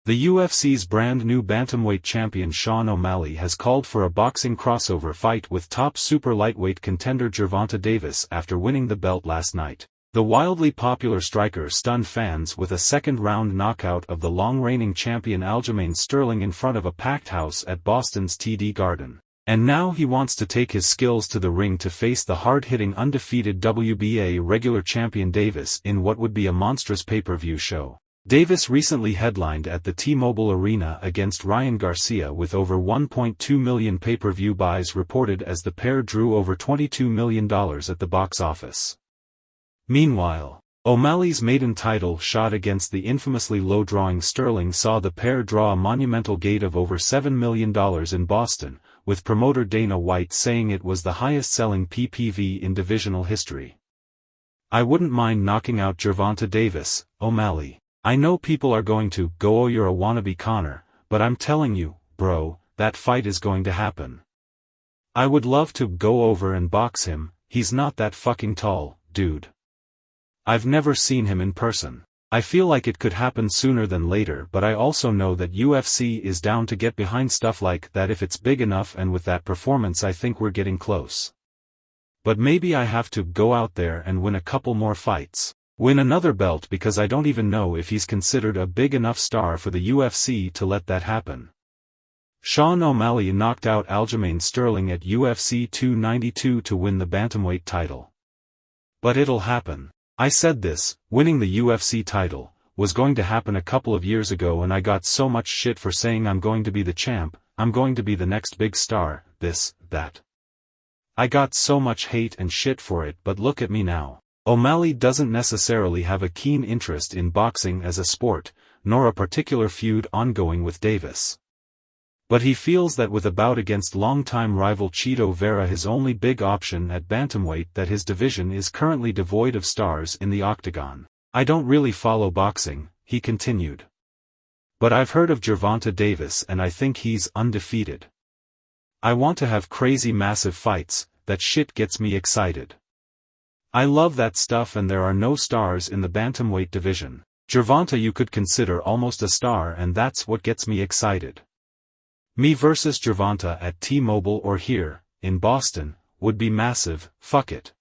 The UFC's brand new bantamweight champion Sean O'Malley has called for a boxing crossover fight with top super lightweight contender Gervonta Davis after winning the belt last night. The wildly popular striker stunned fans with a second-round knockout of the long-reigning champion Aljamain Sterling in front of a packed house at Boston's TD Garden. And now he wants to take his skills to the ring to face the hard-hitting undefeated WBA regular champion Davis in what would be a monstrous pay-per-view show. Davis recently headlined at the T-Mobile Arena against Ryan Garcia with over 1.2 million pay-per-view buys reported as the pair drew over $22 million at the box office. Meanwhile, O'Malley's maiden title shot against the infamously low-drawing Sterling saw the pair draw a monumental gate of over $7 million in Boston, with promoter Dana White saying it was the highest-selling PPV in divisional history. "I wouldn't mind knocking out Gervonta Davis, O'Malley. I know people are going to go, oh, you're a wannabe Conor, but I'm telling you, bro, that fight is going to happen. I would love to go over and box him. He's not that fucking tall, dude. I've never seen him in person. I feel like it could happen sooner than later, but I also know that UFC is down to get behind stuff like that if it's big enough, and with that performance I think we're getting close. But maybe I have to go out there and win a couple more fights. Win another belt, because I don't even know if he's considered a big enough star for the UFC to let that happen." Sean O'Malley knocked out Aljamain Sterling at UFC 292 to win the bantamweight title. "But it'll happen. I said this, winning the UFC title, was going to happen a couple of years ago, and I got so much shit for saying I'm going to be the champ, I'm going to be the next big star, this, that. I got so much hate and shit for it, but look at me now." O'Malley doesn't necessarily have a keen interest in boxing as a sport, nor a particular feud ongoing with Davis. But he feels that with a bout against longtime rival Chito Vera his only big option at bantamweight, that his division is currently devoid of stars in the octagon. "I don't really follow boxing," he continued. "But I've heard of Gervonta Davis and I think he's undefeated. I want to have crazy massive fights, that shit gets me excited. I love that stuff, and there are no stars in the bantamweight division. Gervonta you could consider almost a star, and that's what gets me excited. Me versus Gervonta at T-Mobile or here, in Boston, would be massive, fuck it."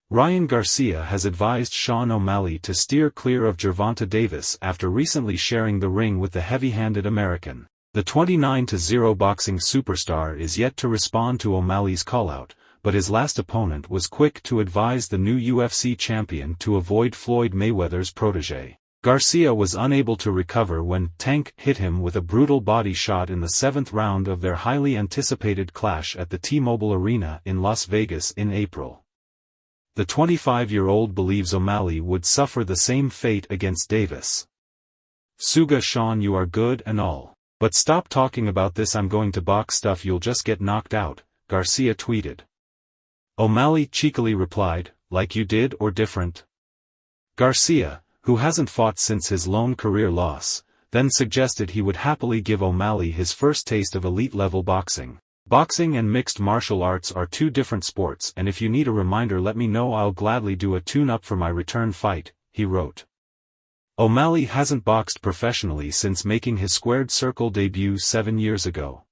Ryan Garcia has advised Sean O'Malley to steer clear of Gervonta Davis after recently sharing the ring with the heavy-handed American. The 29-0 boxing superstar is yet to respond to O'Malley's callout, but his last opponent was quick to advise the new UFC champion to avoid Floyd Mayweather's protege. Garcia was unable to recover when Tank hit him with a brutal body shot in the 7th round of their highly anticipated clash at the T-Mobile Arena in Las Vegas in April. The 25-year-old believes O'Malley would suffer the same fate against Davis. "Suga Sean, you are good and all. But stop talking about this I'm going to box stuff, you'll just get knocked out," Garcia tweeted. O'Malley cheekily replied, "Like you did or different?" Garcia, who hasn't fought since his lone career loss, then suggested he would happily give O'Malley his first taste of elite-level boxing. "Boxing and mixed martial arts are two different sports, and if you need a reminder let me know, I'll gladly do a tune-up for my return fight," he wrote. O'Malley hasn't boxed professionally since making his squared circle debut 7 years ago.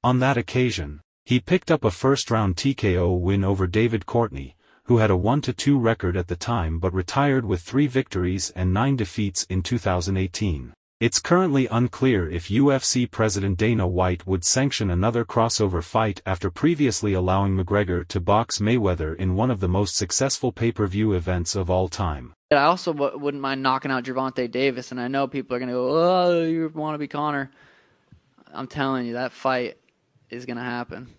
On that occasion, he picked up a first-round TKO win over David Courtney, who had a 1-2 record at the time but retired with 3 victories and 9 defeats in 2018. It's currently unclear if UFC President Dana White would sanction another crossover fight after previously allowing McGregor to box Mayweather in one of the most successful pay-per-view events of all time. I also wouldn't mind knocking out Gervonta Davis, and I know people are going to go, "Oh, you want to be Conor." I'm telling you, that fight is going to happen.